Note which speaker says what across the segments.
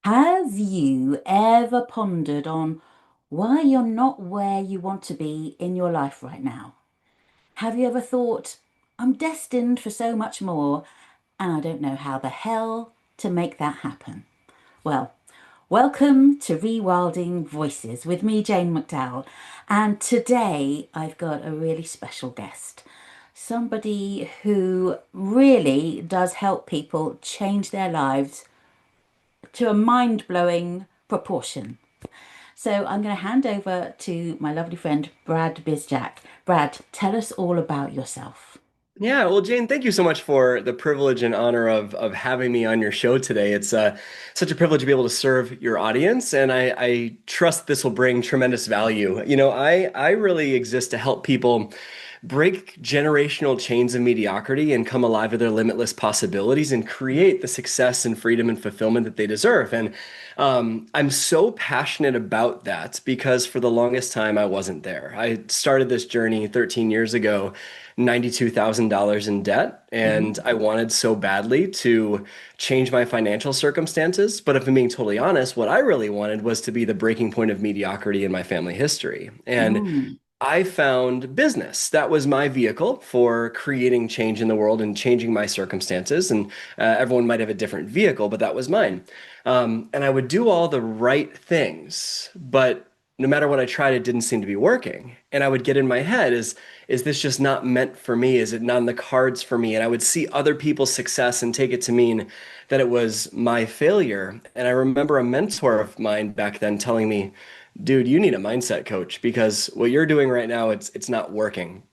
Speaker 1: Have you ever pondered on why you're not where you want to be in your life right now? Have you ever thought, I'm destined for so much more, and I don't know how the hell to make that happen? Well, welcome to Rewilding Voices with me, Jane McDowell. And today I've got a really special guest. Somebody who really does help people change their lives to a mind-blowing proportion. So I'm going to hand over to my lovely friend, Brad Bizjack. Brad, tell us all about yourself.
Speaker 2: Yeah, well, Jane, thank you so much for the privilege and honor of having me on your show today. It's such a privilege to be able to serve your audience, and I trust this will bring tremendous value. I really exist to help people break generational chains of mediocrity and come alive with their limitless possibilities and create the success and freedom and fulfillment that they deserve. And I'm so passionate about that because for the longest time I wasn't there. I started this journey 13 years ago, $92,000 in debt, and I wanted so badly to change my financial circumstances. But if I'm being totally honest, what I really wanted was to be the breaking point of mediocrity in my family history. And
Speaker 1: Mm,
Speaker 2: I found business. That was my vehicle for creating change in the world and changing my circumstances. And everyone might have a different vehicle, but that was mine. And I would do all the right things, but no matter what I tried, it didn't seem to be working. And I would get in my head, is this just not meant for me? Is it not in the cards for me? And I would see other people's success and take it to mean that it was my failure. And I remember a mentor of mine back then telling me, dude, you need a mindset coach because what you're doing right now, it's not working.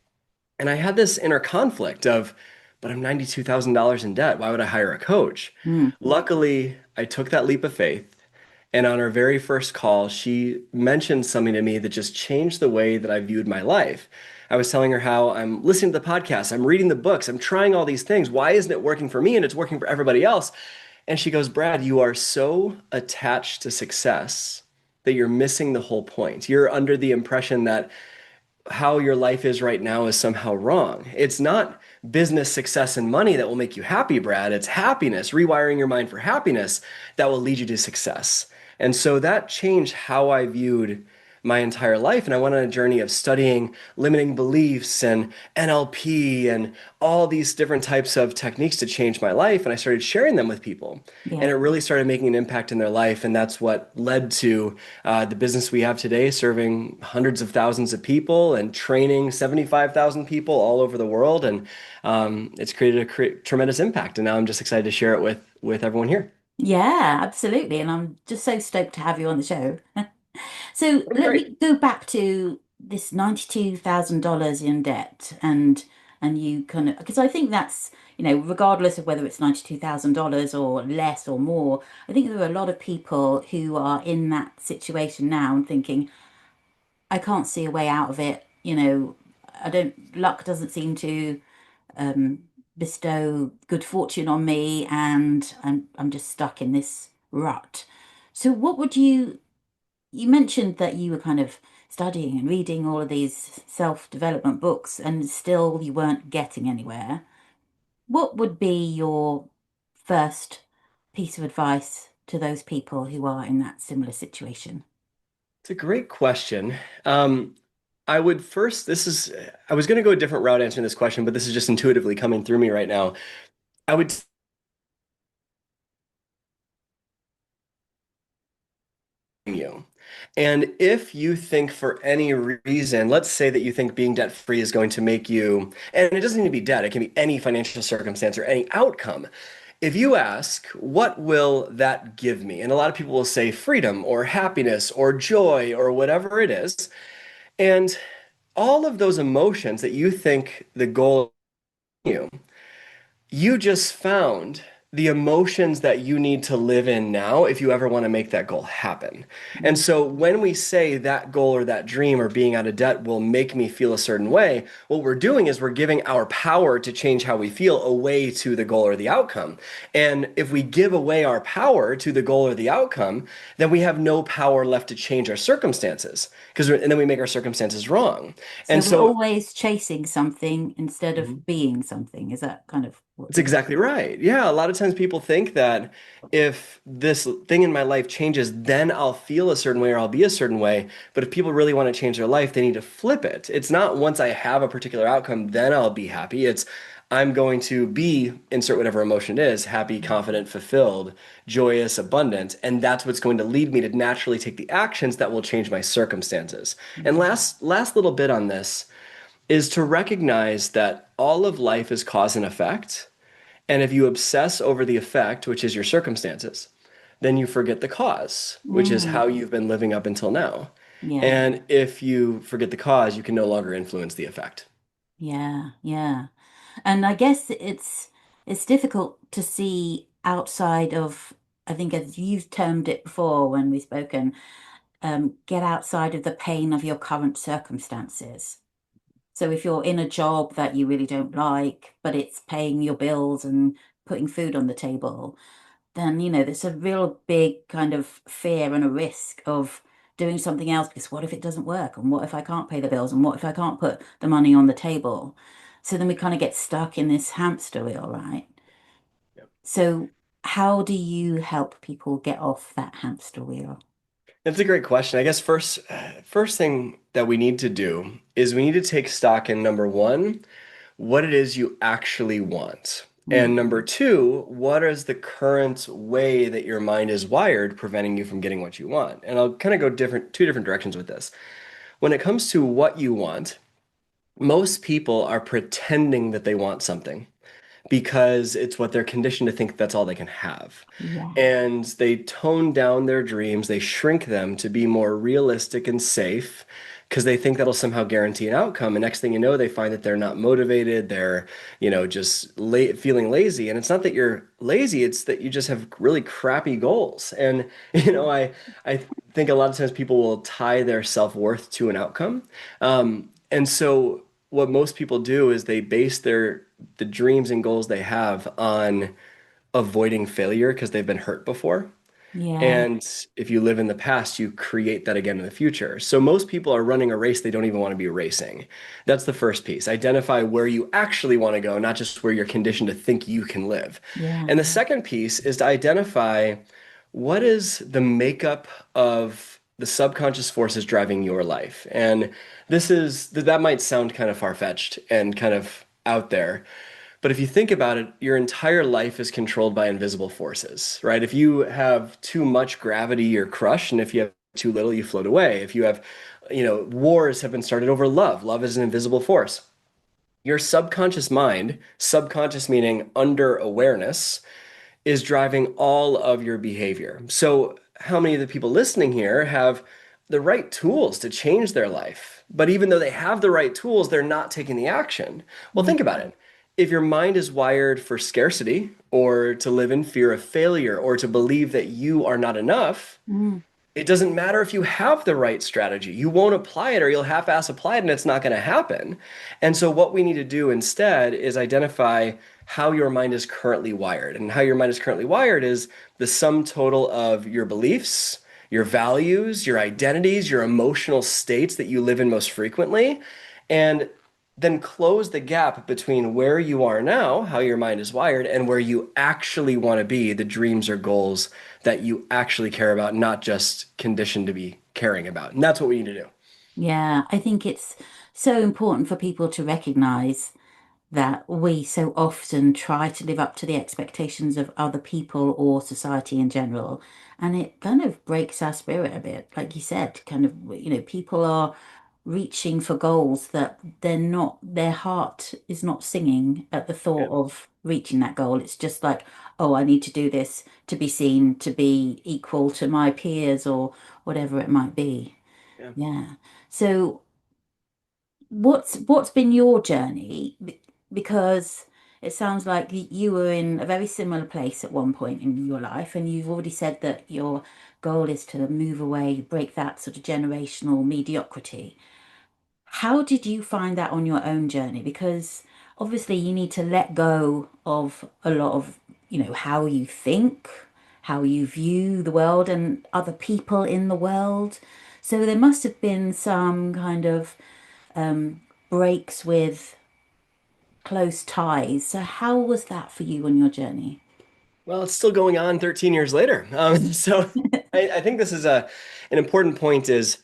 Speaker 2: And I had this inner conflict of, but I'm $92,000 in debt. Why would I hire a coach?
Speaker 1: mm.
Speaker 2: Luckily, I took that leap of faith. And on our very first call, she mentioned something to me that just changed the way that I viewed my life. I was telling her how I'm listening to the podcast, I'm reading the books, I'm trying all these things. Why isn't it working for me and it's working for everybody else? And she goes, Brad, you are so attached to success that you're missing the whole point. You're under the impression that how your life is right now is somehow wrong. It's not business success and money that will make you happy, Brad. It's happiness, rewiring your mind for happiness that will lead you to success. And so that changed how I viewed my entire life. And I went on a journey of studying limiting beliefs and NLP and all these different types of techniques to change my life. And I started sharing them with people. And
Speaker 1: Yeah.
Speaker 2: it really started making an impact in their life. And that's what led to the business we have today, serving hundreds of thousands of people and training 75,000 people all over the world. And it's created a tremendous impact. And now I'm just excited to share it with everyone here.
Speaker 1: Yeah, absolutely. And I'm just so stoked to have you on the show. So
Speaker 2: Oh,
Speaker 1: let
Speaker 2: great.
Speaker 1: me go back to this $92,000 in debt and you kind of because I think that's, regardless of whether it's $92,000 or less or more, I think there are a lot of people who are in that situation now and thinking, I can't see a way out of it. I don't, luck doesn't seem to um, bestow good fortune on me, and I'm just stuck in this rut. So what would you mentioned that you were kind of studying and reading all of these self-development books and still you weren't getting anywhere. What would be your first piece of advice to those people who are in that similar situation?
Speaker 2: It's a great question. Um, I would first, I was going to go a different route answering this question, but this is just intuitively coming through me right now. I would you. And if you think for any reason, let's say that you think being debt free is going to make you, and it doesn't need to be debt, it can be any financial circumstance or any outcome. If you ask, what will that give me? And a lot of people will say freedom or happiness or joy or whatever it is. And all of those emotions that you think the goal you you just found the emotions that you need to live in now if you ever want to make that goal happen. And
Speaker 1: Mm.
Speaker 2: so when we say that goal or that dream or being out of debt will make me feel a certain way, what we're doing is we're giving our power to change how we feel away to the goal or the outcome. And if we give away our power to the goal or the outcome, then we have no power left to change our circumstances and then we make our circumstances wrong.
Speaker 1: So
Speaker 2: And
Speaker 1: we're
Speaker 2: so
Speaker 1: always chasing something instead of being something. Is that kind of
Speaker 2: That's exactly right. Yeah, a lot of times people think that if this thing in my life changes, then I'll feel a certain way or I'll be a certain way. But if people really want to change their life, they need to flip it. It's not once I have a particular outcome, then I'll be happy. It's I'm going to be, insert whatever emotion it is, happy, confident, fulfilled, joyous, abundant. And that's what's going to lead me to naturally take the actions that will change my circumstances. And
Speaker 1: Yeah.
Speaker 2: last little bit on this is to recognize that all of life is cause and effect. And if you obsess over the effect, which is your circumstances, then you forget the cause, which is
Speaker 1: Mm,
Speaker 2: how you've been living up until now.
Speaker 1: yeah.
Speaker 2: And if you forget the cause, you can no longer influence the effect.
Speaker 1: Yeah. Yeah. And I guess it's difficult to see outside of, I think as you've termed it before when we've spoken, get outside of the pain of your current circumstances. So if you're in a job that you really don't like, but it's paying your bills and putting food on the table, then, there's a real big kind of fear and a risk of doing something else because what if it doesn't work? And what if I can't pay the bills? And what if I can't put the money on the table? So then we kind of get stuck in this hamster wheel, right? So how do you help people get off that hamster wheel?
Speaker 2: That's a great question. I guess first thing that we need to do is we need to take stock in number one, what it is you actually want.
Speaker 1: Mm,
Speaker 2: And number two, what is the current way that your mind is wired preventing you from getting what you want? And I'll kind of go two different directions with this. When it comes to what you want, most people are pretending that they want something because it's what they're conditioned to think that's all they can have.
Speaker 1: yeah,
Speaker 2: And they tone down their dreams, they shrink them to be more realistic and safe because they think that'll somehow guarantee an outcome. And next thing you know, they find that they're not motivated, they're, just feeling lazy. And it's not that you're lazy, it's that you just have really crappy goals. And, I think a lot of times people will tie their self-worth to an outcome. And so what most people do is they base the dreams and goals they have on avoiding failure because they've been hurt before.
Speaker 1: yeah,
Speaker 2: And if you live in the past, you create that again in the future. So most people are running a race they don't even want to be racing. That's the first piece. Identify where you actually want to go, not just where you're conditioned to think you can live.
Speaker 1: yeah,
Speaker 2: And the second piece is to identify what is the makeup of the subconscious forces driving your life. And that might sound kind of far-fetched and kind of out there. But if you think about it, your entire life is controlled by invisible forces, right? If you have too much gravity, you're crushed, and if you have too little, you float away. If you have, wars have been started over love. Love is an invisible force. Your subconscious mind, subconscious meaning under awareness, is driving all of your behavior. So, how many of the people listening here have the right tools to change their life? But even though they have the right tools, they're not taking the action. Well,
Speaker 1: mm,
Speaker 2: think about it. If your mind is wired for scarcity or to live in fear of failure or to believe that you are not enough,
Speaker 1: mm,
Speaker 2: it doesn't matter if you have the right strategy. You won't apply it or you'll half-ass apply it and it's not going to happen. And so what we need to do instead is identify how your mind is currently wired. And how your mind is currently wired is the sum total of your beliefs, your values, your identities, your emotional states that you live in most frequently. And then close the gap between where you are now, how your mind is wired, and where you actually want to be, the dreams or goals that you actually care about, not just conditioned to be caring about. And that's what we need to do.
Speaker 1: yeah. I think it's so important for people to recognize that we so often try to live up to the expectations of other people or society in general. And it kind of breaks our spirit a bit. Like you said, kind of, people are reaching for goals that their heart is not singing at the thought
Speaker 2: Yeah,
Speaker 1: of reaching that goal. It's just like, oh, I need to do this to be seen, to be equal to my peers or whatever it might be.
Speaker 2: yeah.
Speaker 1: Yeah. So what's been your journey? Because it sounds like you were in a very similar place at one point in your life, and you've already said that your goal is to move away, break that sort of generational mediocrity. How did you find that on your own journey? Because obviously you need to let go of a lot of, how you think, how you view the world and other people in the world. So there must have been some kind of breaks with close ties. So how was that for you on your journey?
Speaker 2: Well, it's still going on 13 years later. So I think this is an important point is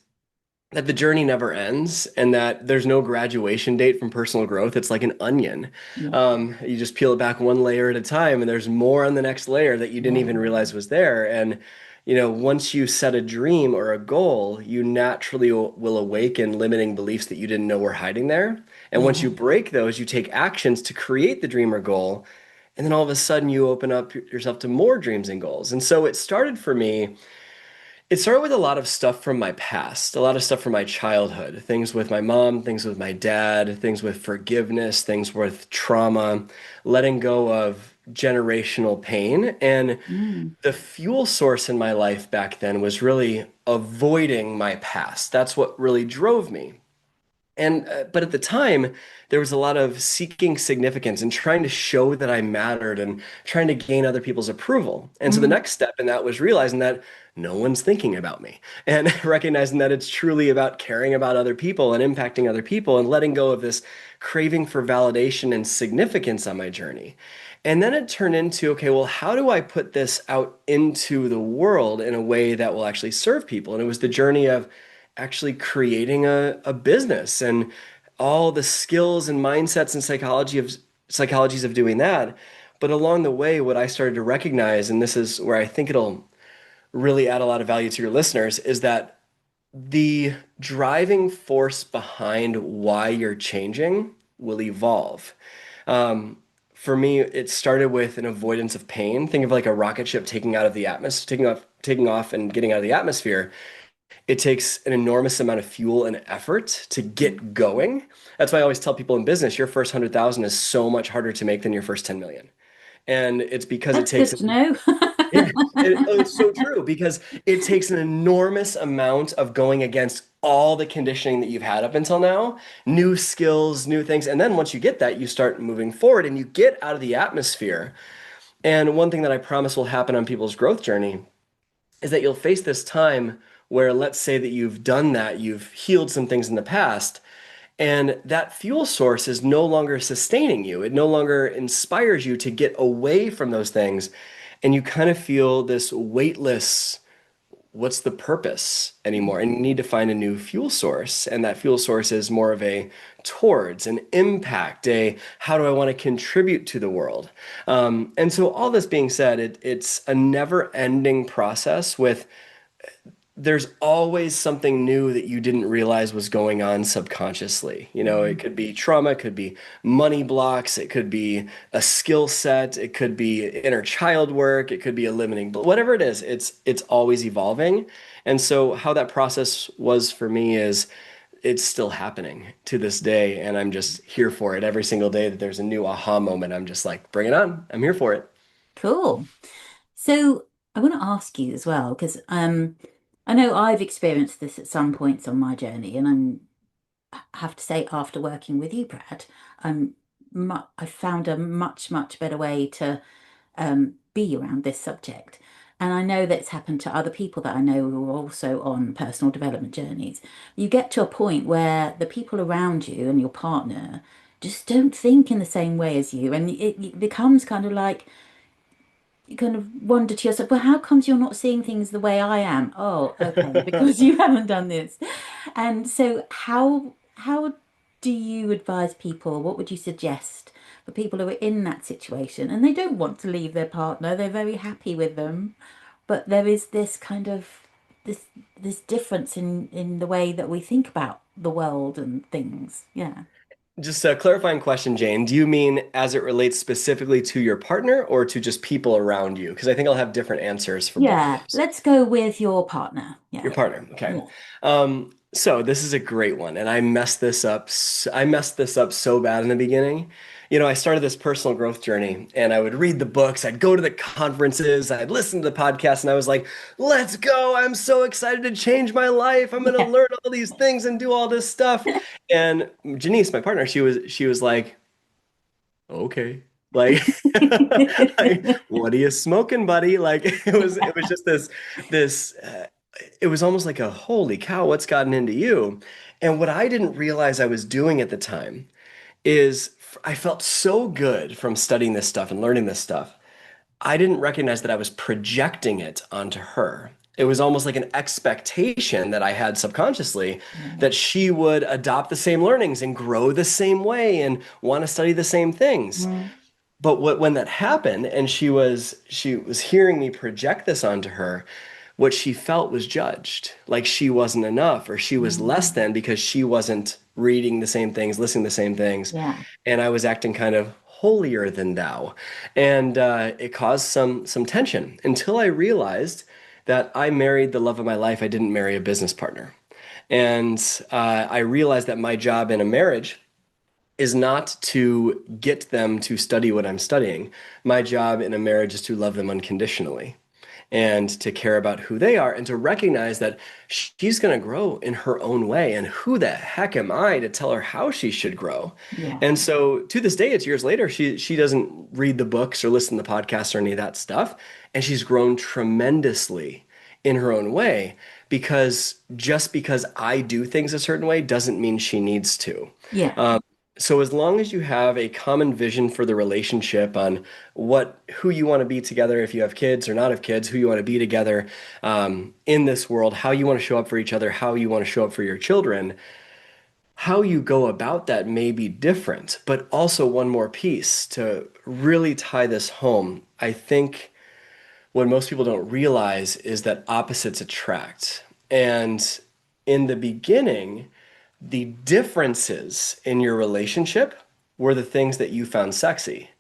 Speaker 2: that the journey never ends and that there's no graduation date from personal growth. It's like an onion.
Speaker 1: Yeah.
Speaker 2: You just peel it back one layer at a time, and there's more on the next layer that you didn't
Speaker 1: Yeah.
Speaker 2: even realize was there. And, once you set a dream or a goal, you naturally will awaken limiting beliefs that you didn't know were hiding there. And once
Speaker 1: Yeah.
Speaker 2: you break those, you take actions to create the dream or goal. And then all of a sudden, you open up yourself to more dreams and goals. And so it started for me. It started with a lot of stuff from my past, a lot of stuff from my childhood, things with my mom, things with my dad, things with forgiveness, things with trauma, letting go of generational pain. And
Speaker 1: Mm.
Speaker 2: the fuel source in my life back then was really avoiding my past. That's what really drove me. And but at the time, there was a lot of seeking significance and trying to show that I mattered and trying to gain other people's approval. And so the
Speaker 1: Mm.
Speaker 2: next step in that was realizing that no one's thinking about me and recognizing that it's truly about caring about other people and impacting other people and letting go of this craving for validation and significance on my journey. And then it turned into, okay, well, how do I put this out into the world in a way that will actually serve people? And it was the journey of actually creating a business and all the skills and mindsets and psychologies of doing that. But along the way, what I started to recognize, and this is where I think it'll really add a lot of value to your listeners, is that the driving force behind why you're changing will evolve. Um, for me, it started with an avoidance of pain. Think of like a rocket ship taking off and getting out of the atmosphere. It takes an enormous amount of fuel and effort to get going. That's why I always tell people in business, your first 100,000 is so much harder to make than your first 10 million. And it's because it
Speaker 1: That's
Speaker 2: takes
Speaker 1: good to know.
Speaker 2: yeah, it's so true because it takes an enormous amount of going against all the conditioning that you've had up until now, new skills, new things. And then once you get that, you start moving forward and you get out of the atmosphere. And one thing that I promise will happen on people's growth journey is that you'll face this time where, let's say that you've done that, you've healed some things in the past, and that fuel source is no longer sustaining you. It no longer inspires you to get away from those things. And you kind of feel this weightless, what's the purpose anymore? And you need to find a new fuel source. And that fuel source is more of a towards an impact, a how do I want to contribute to the world? And so, all this being said, it's a never ending process with there's always something new that you didn't realize was going on subconsciously. It could be trauma, it could be money blocks, it could be a skill set, it could be inner child work, it could be a limiting, but whatever it is, it's always evolving. And so how that process was for me is it's still happening to this day, and I'm just here for it every single day that there's a new aha moment. I'm just like, bring it on. I'm here for it.
Speaker 1: Cool. So I want to ask you as well, because I know I've experienced this at some points on my journey, and I have to say, after working with you, Brad, I found a much better way to be around this subject. And I know that's happened to other people that I know who are also on personal development journeys. You get to a point where the people around you and your partner just don't think in the same way as you, and it becomes kind of like you kind of wonder to yourself, well, how comes you're not seeing things the way I am? Oh, okay, because you haven't done this. And so how do you advise people? What would you suggest for people who are in that situation and they don't want to leave their partner? They're very happy with them, but there is this kind of this this difference in the way that we think about the world and things. Yeah.
Speaker 2: Just a clarifying question, Jane. Do you mean as it relates specifically to your partner or to just people around you? Because I think I'll have different answers for both of
Speaker 1: Yeah.
Speaker 2: those.
Speaker 1: Let's go with your partner.
Speaker 2: Your
Speaker 1: Yeah.
Speaker 2: partner. Okay.
Speaker 1: Yeah.
Speaker 2: So this is a great one, and I messed this up. I messed this up so bad in the beginning. I started this personal growth journey, and I would read the books, I'd go to the conferences, I'd listen to the podcast, and I was like, "Let's go! I'm so excited to change my life. I'm going to
Speaker 1: Yeah.
Speaker 2: learn all these things and do all this stuff." And Janice, my partner, she was like, okay. Like, like, what are you smoking, buddy? Like, it was just this it was almost like a holy cow, what's gotten into you? And what I didn't realize I was doing at the time is I felt so good from studying this stuff and learning this stuff. I didn't recognize that I was projecting it onto her. It was almost like an expectation that I had subconsciously
Speaker 1: Yeah.
Speaker 2: that she would adopt the same learnings and grow the same way and want to study the same things.
Speaker 1: Mm,
Speaker 2: But when that happened and she was hearing me project this onto her, what she felt was judged, like she wasn't enough or she was less
Speaker 1: mm,
Speaker 2: than because she wasn't reading the same things, listening to the same things,
Speaker 1: yeah.
Speaker 2: and I was acting kind of holier than thou, and it caused some tension until I realized that I married the love of my life. I didn't marry a business partner, and I realized that my job in a marriage is not to get them to study what I'm studying. My job in a marriage is to love them unconditionally and to care about who they are and to recognize that she's going to grow in her own way. And who the heck am I to tell her how she should grow?
Speaker 1: Yeah.
Speaker 2: And so to this day, it's years later, she doesn't read the books or listen to the podcasts or any of that stuff. And she's grown tremendously in her own way because just because I do things a certain way doesn't mean she needs to.
Speaker 1: Yeah.
Speaker 2: So as long as you have a common vision for the relationship on who you want to be together, if you have kids or not have kids, who you want to be together in this world, how you want to show up for each other, how you want to show up for your children, how you go about that may be different. But also one more piece to really tie this home. I think what most people don't realize is that opposites attract. And in the beginning, the differences in your relationship were the things that you found sexy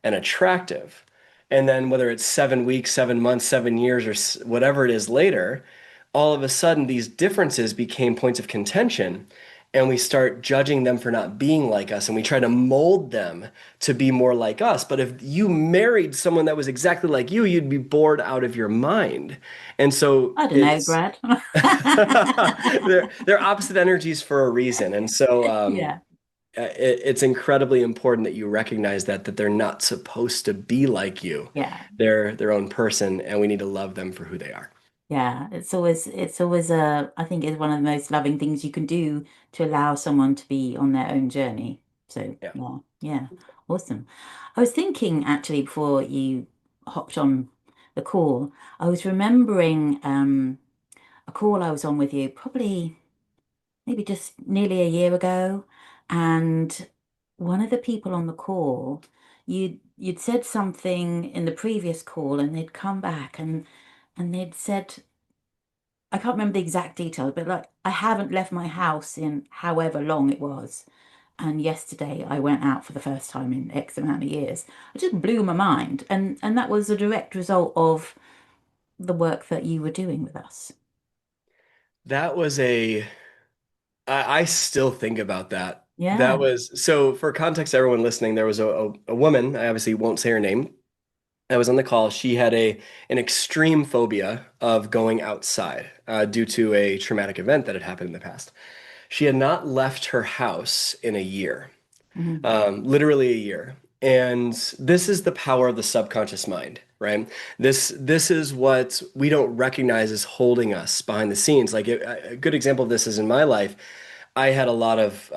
Speaker 2: and attractive. And then whether it's 7 weeks, 7 months, 7 years, or whatever it is later, all of a sudden these differences became points of contention. And we start judging them for not being like us, and we try to mold them to be more like us. But if you married someone that was exactly like you'd be bored out of your mind. And so
Speaker 1: I don't know,
Speaker 2: it's
Speaker 1: Brad.
Speaker 2: they're opposite energies for a reason. And so
Speaker 1: Yeah.
Speaker 2: it's incredibly important that you recognize that they're not supposed to be like you.
Speaker 1: Yeah.
Speaker 2: They're their own person, and we need to love them for who they are.
Speaker 1: Yeah, it's always I think it's one of the most loving things you can do to allow someone to be on their own journey. So
Speaker 2: Yeah.
Speaker 1: yeah, yeah, awesome. I was thinking actually before you hopped on the call, I was remembering a call I was on with you probably maybe just nearly a year ago, and one of the people on the call, you'd said something in the previous call, and they'd come back and they'd said. I can't remember the exact details, but like I haven't left my house in however long it was. And yesterday I went out for the first time in X amount of years. It just blew my mind. And that was a direct result of the work that you were doing with us.
Speaker 2: That was a I still think about that. That
Speaker 1: Yeah.
Speaker 2: was so for context, everyone listening, there was a woman, I obviously won't say her name. I was on the call. She had an extreme phobia of going outside due to a traumatic event that had happened in the past. She had not left her house in a year,
Speaker 1: Mhm.
Speaker 2: literally a year. And this is the power of the subconscious mind, right? This is what we don't recognize as holding us behind the scenes. Like a good example of this is in my life. I had a lot of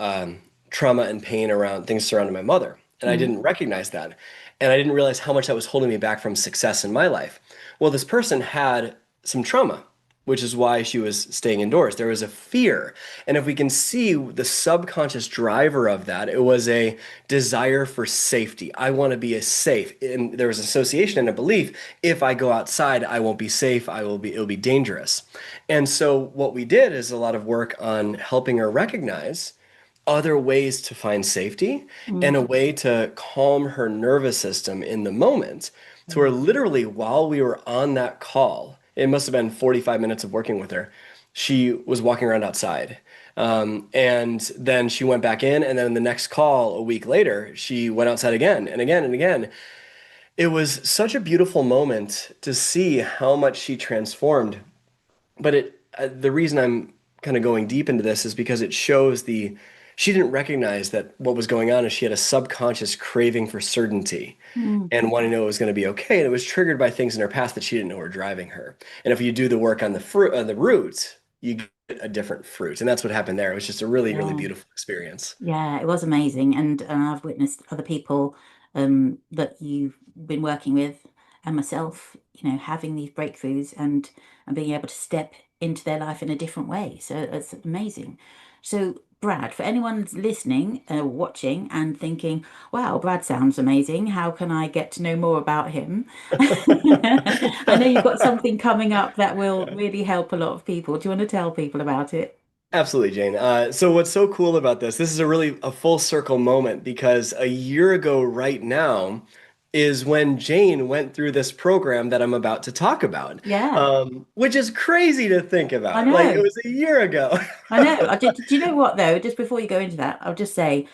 Speaker 2: trauma and pain around things surrounding my mother, and I
Speaker 1: Mhm.
Speaker 2: didn't recognize that. And I didn't realize how much that was holding me back from success in my life. Well, this person had some trauma, which is why she was staying indoors. There was a fear. And if we can see the subconscious driver of that, it was a desire for safety. I want to be a safe. And there was association and a belief, if I go outside, I won't be safe. It'll be dangerous. And so what we did is a lot of work on helping her recognize other ways to find safety and
Speaker 1: Mhm.
Speaker 2: a way to calm her nervous system in the moment. So where literally while we were on that call, it must have been 45 minutes of working with her, she was walking around outside. And then she went back in, and then the next call a week later, she went outside again and again and again. It was such a beautiful moment to see how much she transformed. But the reason I'm kind of going deep into this is because it shows she didn't recognize that what was going on is she had a subconscious craving for certainty
Speaker 1: Mhm.
Speaker 2: and wanting to know it was going to be okay. And it was triggered by things in her past that she didn't know were driving her. And if you do the work on the fruit, on the root, you get a different fruit. And that's what happened there. It was just a really, really
Speaker 1: Yeah.
Speaker 2: beautiful experience.
Speaker 1: Yeah, it was amazing. And I've witnessed other people that you've been working with and myself, having these breakthroughs and being able to step into their life in a different way. So it's amazing. So, Brad, for anyone listening, watching, and thinking, wow, Brad sounds amazing. How can I get to know more about him? I know you've got something coming up that will really help a lot of people. Do you want to tell people about it?
Speaker 2: Absolutely, Jane. So what's so cool about this is a really a full circle moment because a year ago right now is when Jane went through this program that I'm about to talk about,
Speaker 1: Yeah,
Speaker 2: which is crazy to think
Speaker 1: I
Speaker 2: about. Like it
Speaker 1: know.
Speaker 2: was a year ago.
Speaker 1: I know. Do you know what though? Just before you go into that, I'll just say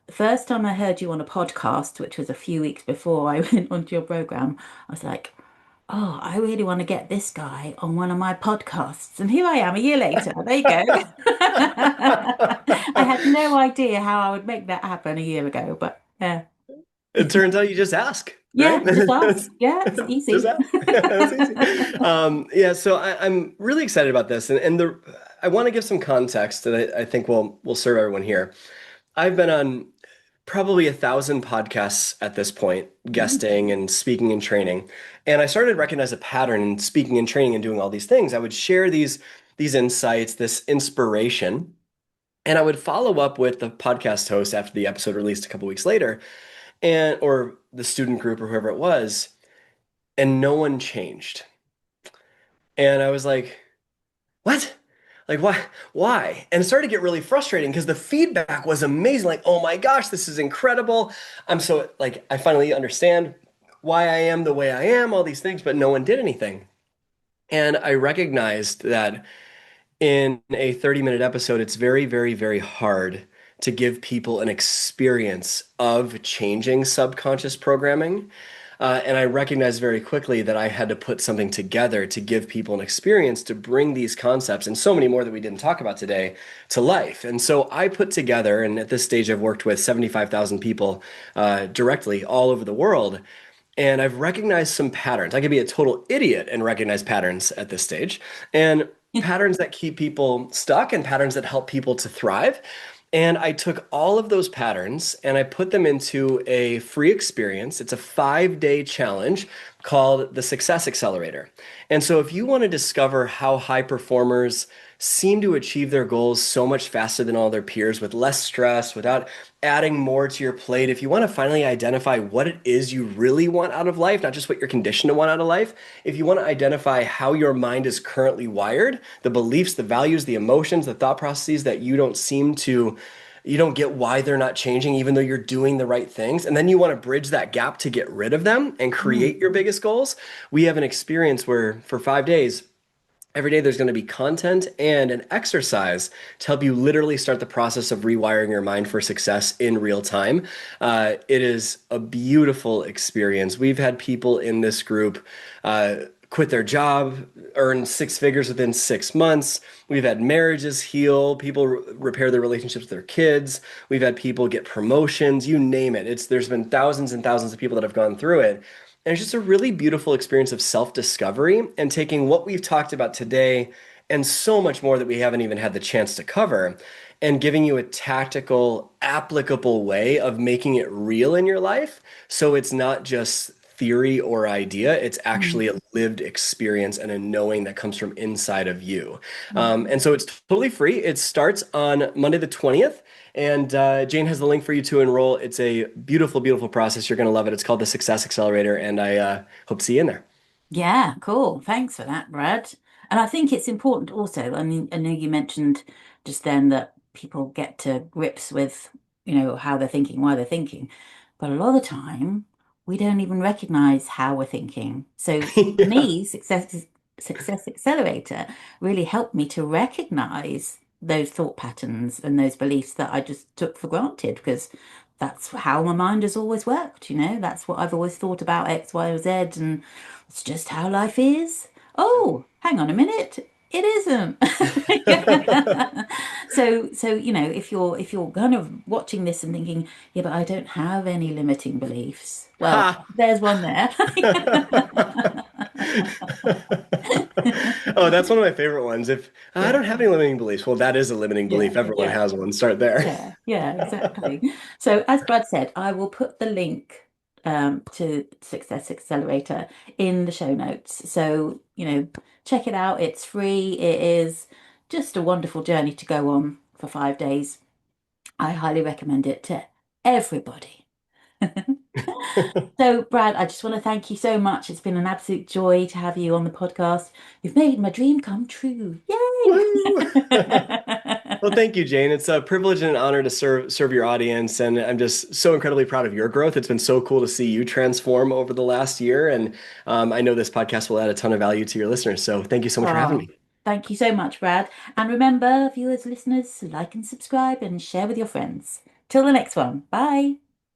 Speaker 1: the first time I heard you on a podcast, which was a few weeks before I went onto your program, I was like, oh, I really want to get this guy on one of my podcasts. And here I am a year later. There you go. I had no idea how I would make that happen a year ago, but yeah.
Speaker 2: It turns out you just ask, right?
Speaker 1: Yeah, just ask. Yeah, it's
Speaker 2: Just
Speaker 1: easy.
Speaker 2: ask. It's easy. Yeah, so I'm really excited about this, and I want to give some context that I think will serve everyone here. I've been on probably 1,000 podcasts at this point,
Speaker 1: Mm,
Speaker 2: guesting and speaking and training, and I started to recognize a pattern in speaking and training and doing all these things. I would share these insights, this inspiration, and I would follow up with the podcast host after the episode released a couple weeks later and or the student group or whoever it was, and no one changed. And I was like, what? Like why? And it started to get really frustrating because the feedback was amazing. Like, oh my gosh, this is incredible. I'm so like I finally understand why I am the way I am, all these things, but no one did anything. And I recognized that in a 30-minute episode, it's very, very, very hard to give people an experience of changing subconscious programming. And I recognized very quickly that I had to put something together to give people an experience to bring these concepts and so many more that we didn't talk about today to life. And so I put together, and at this stage, I've worked with 75,000 people directly all over the world. And I've recognized some patterns. I could be a total idiot and recognize patterns at this stage, and patterns that keep people stuck and patterns that help people to thrive. And I took all of those patterns and I put them into a free experience. It's a 5-day challenge called the Success Accelerator. And so, if you want to discover how high performers seem to achieve their goals so much faster than all their peers with less stress, without adding more to your plate, if you want to finally identify what it is you really want out of life, not just what you're conditioned to want out of life, if you want to identify how your mind is currently wired, the beliefs, the values, the emotions, the thought processes that you don't get why they're not changing, even though you're doing the right things. And then you want to bridge that gap to get rid of them and
Speaker 1: mm,
Speaker 2: create your biggest goals. We have an experience where for 5 days, every day there's going to be content and an exercise to help you literally start the process of rewiring your mind for success in real time. It is a beautiful experience. We've had people in this group quit their job, earn 6 figures within 6 months. We've had marriages heal, people repair their relationships with their kids. We've had people get promotions, you name it. There's been thousands and thousands of people that have gone through it. And it's just a really beautiful experience of self-discovery and taking what we've talked about today and so much more that we haven't even had the chance to cover and giving you a tactical, applicable way of making it real in your life. So it's not just theory or idea, it's
Speaker 1: mm,
Speaker 2: actually a lived experience and a knowing that comes from inside of you.
Speaker 1: mm.
Speaker 2: And so it's totally free. It starts on Monday the 20th. And Jane has the link for you to enroll. It's a beautiful, beautiful process. You're going to love it. It's called the Success Accelerator, and I hope to see you in there.
Speaker 1: Yeah, cool. Thanks for that, Brad. And I think it's important also. I mean, I know you mentioned just then that people get to grips with, how they're thinking, why they're thinking. But a lot of the time, we don't even recognize how we're thinking. So for
Speaker 2: Yeah.
Speaker 1: me, Success Accelerator really helped me to recognize those thought patterns and those beliefs that I just took for granted because that's how my mind has always worked. That's what I've always thought about X, Y, or Z, and it's just how life is. Oh, hang on a minute. It isn't. So, if you're kind of watching this and thinking, yeah, but I don't have any limiting beliefs. Well,
Speaker 2: Ha!
Speaker 1: there's one there.
Speaker 2: Oh, Oh, that's one of my favorite ones. If I
Speaker 1: Yeah,
Speaker 2: don't have any limiting beliefs, well, that is a limiting
Speaker 1: yeah,
Speaker 2: belief. Everyone
Speaker 1: yeah.
Speaker 2: has one. Start there.
Speaker 1: Yeah, yeah, exactly. So, as Brad said, I will put the link to Success Accelerator in the show notes. So, check it out. It's free. It is just a wonderful journey to go on for 5 days. I highly recommend it to everybody. So, Brad, I just want to thank you so much. It's been an absolute joy to have you on the podcast. You've made my dream come true. Yay!
Speaker 2: Woo! Well, thank you, Jane. It's a privilege and an honor to serve your audience, and I'm just so incredibly proud of your growth. It's been so cool to see you transform over the last year, and I know this podcast will add a ton of value to your listeners. So, thank you so much for having
Speaker 1: Oh,
Speaker 2: me.
Speaker 1: thank you so much, Brad. And remember, viewers, listeners, like and subscribe and share with your friends. Till the next one. Bye.